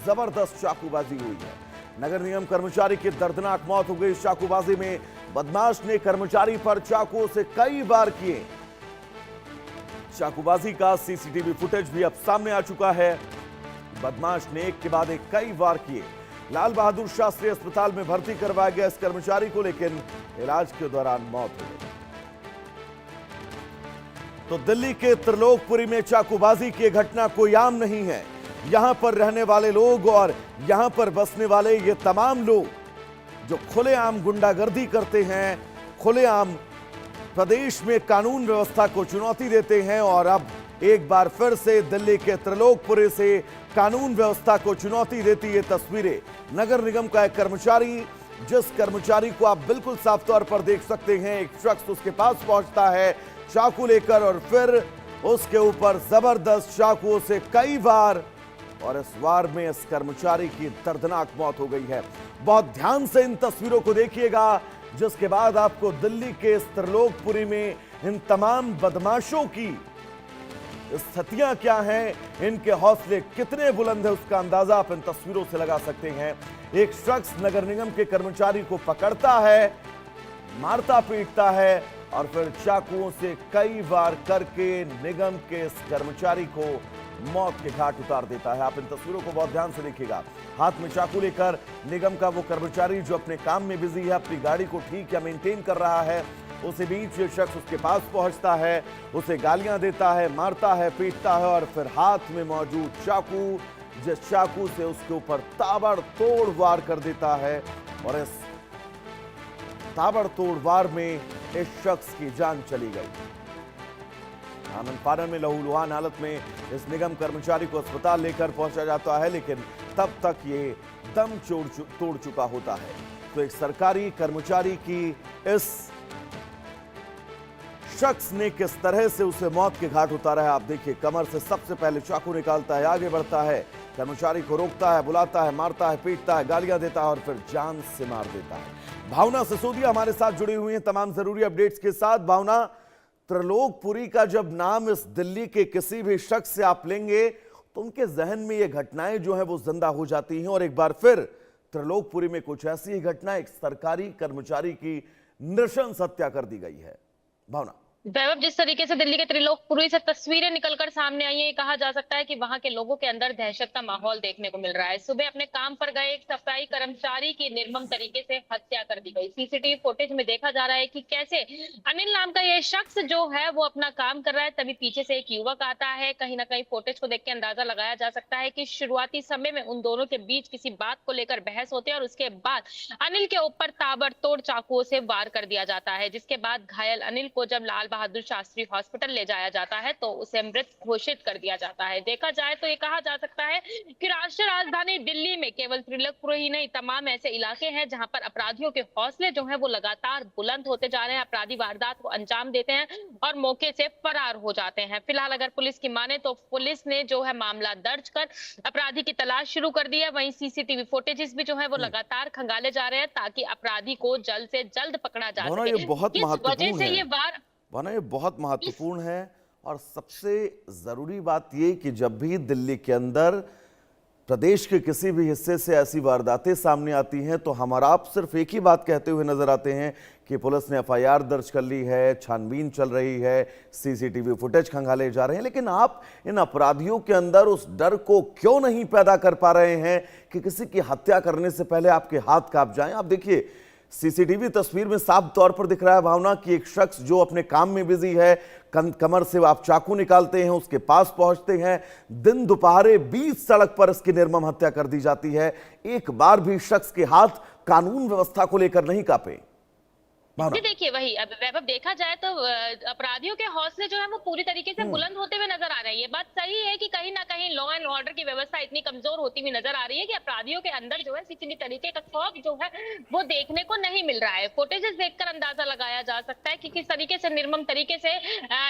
जबरदस्त चाकूबाजी हुई है। नगर निगम कर्मचारी की दर्दनाक मौत हो गई। चाकूबाजी में बदमाश ने कर्मचारी पर चाकुओं से कई वार किए। चाकूबाजी का सीसीटीवी फुटेज भी अब सामने आ चुका है। बदमाश ने एक के बाद एक कई वार किए। लाल बहादुर शास्त्री अस्पताल में भर्ती करवाया गया इस कर्मचारी को, लेकिन इलाज के दौरान मौत हो गई। तो दिल्ली के त्रिलोकपुरी में चाकूबाजी की घटना कोई आम नहीं है। यहां पर रहने वाले लोग और यहां पर बसने वाले ये तमाम लोग जो खुलेआम गुंडागर्दी करते हैं, खुलेआम प्रदेश में कानून व्यवस्था को चुनौती देते हैं और अब एक बार फिर से दिल्ली के त्रिलोकपुरी से कानून व्यवस्था को चुनौती देती ये तस्वीरें। नगर निगम का एक कर्मचारी, जिस कर्मचारी को आप बिल्कुल साफ तौर पर देख सकते हैं, एक शख्स उसके पास पहुंचता है चाकू लेकर और फिर उसके ऊपर जबरदस्त चाकुओं से कई वार, और इस वार में इस कर्मचारी की दर्दनाक मौत हो गई है। बहुत ध्यान से इन तस्वीरों को देखिएगा, जिसके बाद आपको दिल्ली के इस त्रिलोकपुरी में इन तमाम बदमाशों की स्थितियां क्या हैं, इनके हौसले कितने बुलंद है, उसका अंदाजा आप इन तस्वीरों से लगा सकते हैं। एक शख्स नगर निगम के कर्मचारी को पकड़ता है, मारता पीटता है और फिर चाकुओं से कई वार करके निगम के इस कर्मचारी को मौत के घाट उतार देता है। आप इन तस्वीरों को बहुत ध्यान से देखिएगा। हाथ में चाकू लेकर निगम का वो कर्मचारी जो अपने काम में बिजी है, अपनी गाड़ी को ठीक या मेंटेन कर रहा है, उसी बीच ये शख्स उसके पास पहुंचता है, उसे गालियां देता है, मारता है, पीटता है और फिर हाथ में मौजूद चाकू, जिस चाकू से उसके ऊपर ताबड़तोड़ वार कर देता है और इस ताबड़तोड़ वार में इस शख्स की जान चली गई। आनंद फानन में लहूलुहान हालत में इस निगम कर्मचारी को अस्पताल लेकर पहुंचा जाता है, लेकिन तब तक ये दम तोड़ चुका होता है। तो एक सरकारी कर्मचारी की इस शख्स ने किस तरह से उसे मौत के घाट उतारा है, आप देखिए। कमर से सबसे पहले चाकू निकालता है, आगे बढ़ता है, कर्मचारी को रोकता है, बुलाता है, मारता है, पीटता है, गालियां देता है और फिर जान से मार देता है। भावना सिसोदिया हमारे साथ जुड़ी हुई हैं तमाम जरूरी अपडेट्स के साथ। भावना, त्रिलोकपुरी का जब नाम इस दिल्ली के किसी भी शख्स से आप लेंगे तो उनके जहन में ये घटनाएं जो है वो जिंदा हो जाती हैं और एक बार फिर त्रिलोकपुरी में कुछ ऐसी ही घटना, एक सरकारी कर्मचारी की नृशंस हत्या कर दी गई है। भावना। वैभव, जिस तरीके से दिल्ली के त्रिलोकपुरी से तस्वीरें निकलकर सामने आई है, ये कहा जा सकता है कि वहां के लोगों के अंदर दहशत का माहौल देखने को मिल रहा है। सुबह अपने काम पर गए एक सफाई कर्मचारी की निर्मम तरीके से हत्या कर दी गई। सीसीटीवी फुटेज में देखा जा रहा है कि कैसे अनिल नाम का ये शख्स जो है वो अपना काम कर रहा है, तभी पीछे से एक युवक आता है। कहीं ना कहीं फुटेज को देख के अंदाजा लगाया जा सकता है कि शुरुआती समय में उन दोनों के बीच किसी बात को लेकर बहस होती है और उसके बाद अनिल के ऊपर ताबड़तोड़ चाकुओं से वार कर दिया जाता है, जिसके बाद घायल अनिल को जब लाल बहादुर शास्त्री हॉस्पिटल ले जाया जाता है तो उसे मृत घोषित कर दिया जाता है। देखा जाए तो ये कहा जा सकता है कि राष्ट्रीय राजधानी दिल्ली में केवल त्रिलोकपुर ही नहीं, तमाम ऐसे इलाके हैं जहां पर अपराधियों के हौसले जो हैं वो लगातार बुलंद होते जा रहे हैं। अपराधी वारदात को अंजाम देते हैं और मौके से फरार हो जाते हैं। फिलहाल अगर पुलिस की माने तो पुलिस ने जो है मामला दर्ज कर अपराधी की तलाश शुरू कर दी है। वहीं सीसीटीवी फुटेजेस भी जो है वो लगातार खंगाले जा रहे हैं ताकि अपराधी को जल्द से जल्द पकड़ा जा सके। ये बहुत किस वजह से ये वार ये बहुत महत्वपूर्ण है और सबसे जरूरी बात यह कि जब भी दिल्ली के अंदर प्रदेश के किसी भी हिस्से से ऐसी वारदातें सामने आती हैं तो हमारा आप सिर्फ एक ही बात कहते हुए नजर आते हैं कि पुलिस ने एफआईआर दर्ज कर ली है, छानबीन चल रही है, सीसीटीवी फुटेज खंगाले जा रहे हैं, लेकिन आप इन अपराधियों के अंदर उस डर को क्यों नहीं पैदा कर पा रहे हैं कि किसी की हत्या करने से पहले आपके हाथ कांप जाएं। आप देखिए, सीसीटीवी तस्वीर में साफ तौर पर दिख रहा है भावना कि एक शख्स जो अपने काम में बिजी है, कमर से आप चाकू निकालते हैं, उसके पास पहुंचते हैं, दिन दोपहरे बीच सड़क पर इसकी निर्मम हत्या कर दी जाती है। एक बार भी शख्स के हाथ कानून व्यवस्था को लेकर नहीं कांपे। जी देखिए, वही अब वैभव देखा जाए तो अपराधियों के हौसले जो है वो पूरी तरीके से बुलंद होते हुए नजर आ रहे हैं। ये बात सही है कि कहीं ना कहीं लॉ एंड ऑर्डर की व्यवस्था इतनी कमजोर होती हुई नजर आ रही है कि अपराधियों के अंदर जो है किसी भी तरीके का खौफ जो है वो देखने को नहीं मिल रहा है। फुटेजेस देखकर अंदाजा लगाया जा सकता है कि किस तरीके से निर्मम तरीके से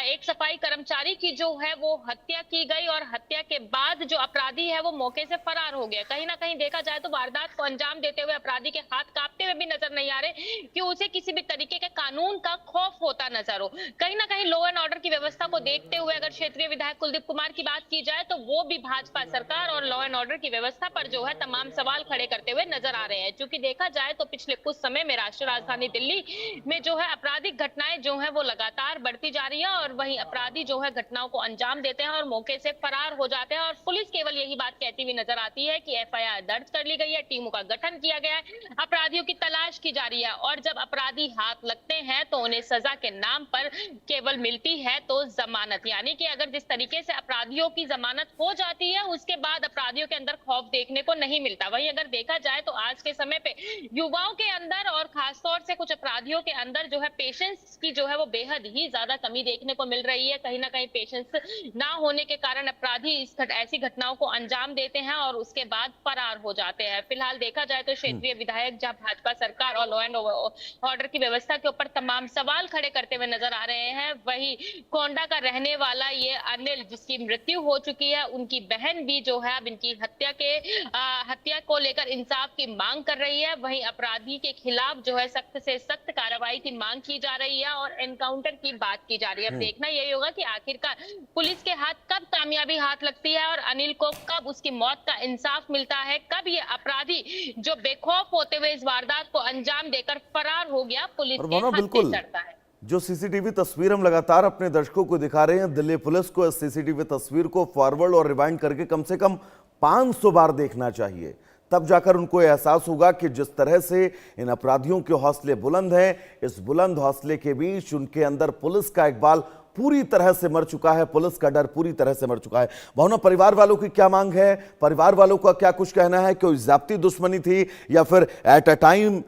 एक सफाई कर्मचारी की जो है वो हत्या की गई और हत्या के बाद जो अपराधी है वो मौके से फरार हो गया। कहीं ना कहीं देखा जाए तो वारदात को अंजाम देते हुए अपराधी के हाथ कांपते हुए भी नजर नहीं आ रहे कि उसे किसी भी तरीके के कानून का खौफ होता नजर हो। कहीं ना कहीं लॉ एंड ऑर्डर की व्यवस्था को देखते हुए अगर क्षेत्रीय विधायक कुलदीप कुमार की बात की जाए तो वो भी भाजपा सरकार और लॉ एंड ऑर्डर की व्यवस्था पर जो है तमाम सवाल खड़े करते हुए नजर आ रहे हैं। क्योंकि देखा जाए तो पिछले कुछ समय में राष्ट्रीय राजधानी दिल्ली में जो है आपराधिक घटनाएं जो है वो लगातार बढ़ती जा रही है और वहीं अपराधी जो है घटनाओं को अंजाम देते हैं और मौके से फरार हो जाते हैं और पुलिस केवल यही बात कहती हुई नजर आती है कि एफआईआर दर्ज कर ली गई है, टीमों का गठन किया गया है, अपराधियों की तलाश की जा रही है और जब अपराधी हाथ लगते हैं तो उन्हें सजा के नाम पर केवल मिलती है तो जमानत। यानी कि अगर जिस तरीके से अपराधियों की जमानत हो जाती है उसके बाद अपराधियों के अंदर खौफ देखने को नहीं मिलता। वहीं अगर देखा जाए तो आज के समय पे युवाओं के अंदर और खासतौर से कुछ अपराधियों के अंदर जो है पेशेंस की जो है वो बेहद ही ज्यादा कमी देखने को मिल रही है। कहीं ना कहीं पेशेंस ना होने के कारण अपराधी ऐसी घटनाओं को अंजाम देते हैं और उसके बाद फरार हो जाते हैं। फिलहाल देखा जाए तो क्षेत्रीय विधायक जहां भाजपा सरकार और लॉ एंड ऑर्डर की व्यवस्था के ऊपर तमाम सवाल खड़े करते हुए नजर आ रहे हैं, वही कोंडा का रहने वाला ये अनिल जिसकी मृत्यु हो चुकी है, उनकी बहन भी जो है अब इनकी हत्या को लेकर इंसाफ की मांग कर रही है। वहीं अपराधी के खिलाफ जो है सख्त से सख्त कार्रवाई की मांग की जा रही है और एनकाउंटर की बात की जा रही है। अब देखना यही होगा कि आखिरकार पुलिस के हाथ कब कामयाबी हाथ लगती है और अनिल को कब उसकी मौत का इंसाफ मिलता है, कब ये अपराधी जो बेखौफ होते हुए इस वारदात को अंजाम देकर फरार हो गया पुलिस के हाथ से चढ़ता है। जो सीसीटीवी तस्वीर हम लगातार अपने दर्शकों को दिखा रहे हैं, दिल्ली पुलिस को इस सीसीटीवी तस्वीर को फॉरवर्ड और रिवाइंड करके कम से कम 500 बार देखना चाहिए, तब जाकर उनको एहसास होगा कि जिस तरह से इन अपराधियों के हौसले बुलंद हैं, इस बुलंद हौसले के बीच उनके अंदर पुलिस का इकबाल पूरी तरह से मर चुका है, पुलिस का डर पूरी तरह से मर चुका है। भावना, परिवार वालों की क्या मांग है, परिवार वालों का क्या कुछ कहना है, कोई ज़ाब्ती दुश्मनी थी या फिर एट अ टाइम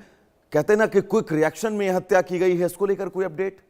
कहते ना कि क्विक रिएक्शन में हत्या की गई है, इसको लेकर कोई अपडेट?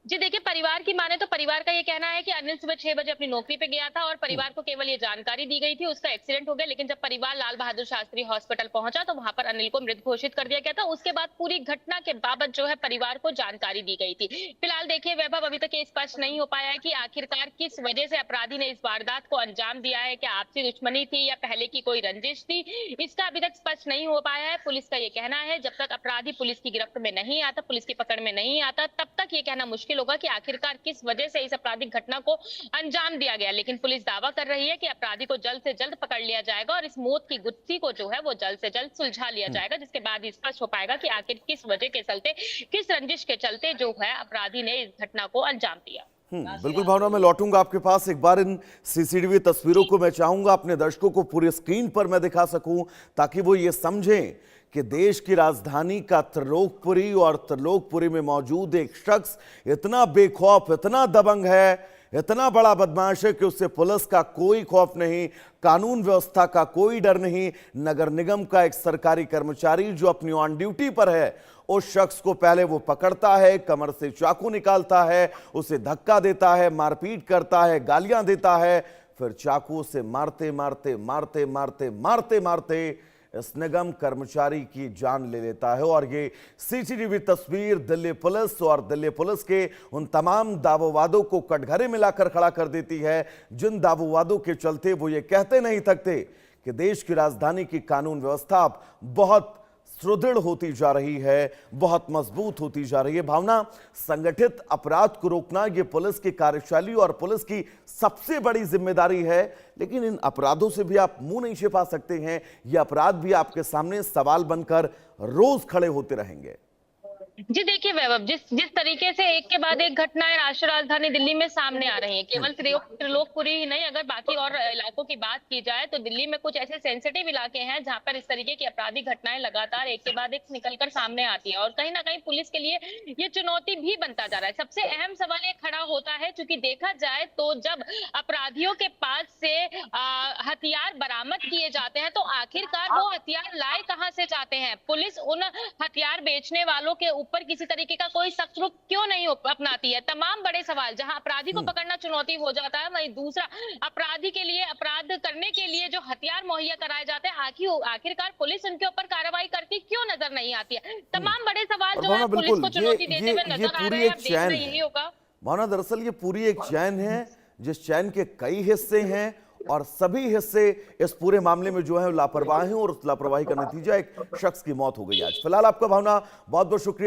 जी देखिए, परिवार की माने तो परिवार का ये कहना है कि अनिल सुबह 6 बजे अपनी नौकरी पे गया था और परिवार को केवल ये जानकारी दी गई थी उसका एक्सीडेंट हो गया, लेकिन जब परिवार लाल बहादुर शास्त्री हॉस्पिटल पहुंचा तो वहां पर अनिल को मृत घोषित कर दिया गया था। उसके बाद पूरी घटना के बाबत जो है परिवार को जानकारी दी गई थी। फिलहाल देखिए वैभव, अभी तक ये स्पष्ट नहीं हो पाया है कि आखिरकार किस वजह से अपराधी ने इस वारदात को अंजाम दिया है। क्या आपसी दुश्मनी थी या पहले की कोई रंजिश थी, इसका अभी तक स्पष्ट नहीं हो पाया है। पुलिस का ये कहना है जब तक अपराधी पुलिस की गिरफ्त में नहीं आता, पुलिस की पकड़ में नहीं आता, तब तक ये कहना मुश्किल होगा कि आखिरकार किस वजह से इस आपराधिक घटना को अंजाम दिया गया। लेकिन पुलिस दावा कर रही है कि अपराधी को जल्द से जल्द पकड़ लिया जाएगा और इस मौत की गुत्थी को जो है वो जल्द से जल्द सुलझा लिया जाएगा, जिसके बाद ही स्पष्ट हो पाएगा कि आखिर किस वजह के चलते, किस रंजिश के चलते जो है अपराधी ने इस घटना को अंजाम दिया। बिल्कुल भावना, मैं लौटूंगा आपके पास। एक बार इन सीसीटीवी तस्वीरों को मैं चाहूंगा अपने दर्शकों को पूरी स्क्रीन पर मैं दिखा सकूं ताकि वो ये समझें कि देश की राजधानी का त्रिलोकपुरी और त्रिलोकपुरी में मौजूद एक शख्स इतना बेखौफ, इतना दबंग है, इतना बड़ा बदमाश है कि उससे पुलिस का कोई खौफ नहीं, कानून व्यवस्था का कोई डर नहीं। नगर निगम का एक सरकारी कर्मचारी जो अपनी ऑन ड्यूटी पर है, उस शख्स को पहले वो पकड़ता है, कमर से चाकू निकालता है, उसे धक्का देता है, मारपीट करता है, गालियां देता है, फिर चाकू से मारते मारते मारते मारते मारते मारते इस निगम कर्मचारी की जान ले लेता है। और ये सीसीटीवी तस्वीर दिल्ली पुलिस और दिल्ली पुलिस के उन तमाम दावोवादों को कटघरे में लाकर खड़ा कर देती है जिन दावोवादों के चलते वो ये कहते नहीं थकते कि देश की राजधानी की कानून व्यवस्था अब बहुत सुदृढ़ होती जा रही है, बहुत मजबूत होती जा रही है। भावना, संगठित अपराध को रोकना ये पुलिस की कार्यशैली और पुलिस की सबसे बड़ी जिम्मेदारी है, लेकिन इन अपराधों से भी आप मुंह नहीं छिपा सकते हैं। ये अपराध भी आपके सामने सवाल बनकर रोज खड़े होते रहेंगे। जी देखिए वैभव, जिस तरीके से एक के बाद एक घटनाएं राष्ट्रीय राजधानी दिल्ली में सामने आ रही हैं, केवल त्रिलोकपुरी ही नहीं, अगर बाकी और इलाकों की बात की जाए तो दिल्ली में कुछ ऐसे सेंसिटिव इलाके हैं जहां पर इस तरीके की आपराधिक घटनाएं लगातार एक के बाद एक निकलकर सामने आती है और कहीं ना कहीं पुलिस के लिए ये चुनौती भी बनता जा रहा है। सबसे अहम सवाल ये खड़ा होता है, चूंकि देखा जाए तो जब अपराधियों के पास से हथियार बरामद किए जाते हैं तो आखिरकार वो हथियार लाए कहां से जाते हैं। पुलिस उन हथियार बेचने वालों के ऊपर किसी तरीके का कोई सख्त रुख क्यों नहीं अपनाती है। तमाम बड़े सवाल, जहां अपराधी को पकड़ना चुनौती हो जाता है, वहीं दूसरा अपराधी के लिए, अपराध करने के लिए जो हथियार मुहैया कराए जाते हैं, आखिरकार पुलिस उनके ऊपर कार्रवाई करती क्यों नजर नहीं आती है। तमाम बड़े सवाल जो है पुलिस को चुनौती देते हुए नजर आ रहे हैं। अब देखना यही होगा। भावना, दरअसल ये पूरी एक चैन है जिस चैन के कई हिस्से हैं और सभी हिस्से इस पूरे मामले में जो है लापरवाह हैं और उस लापरवाही का नतीजा एक शख्स की मौत हो गई आज। फिलहाल आपका भावना बहुत बहुत शुक्रिया।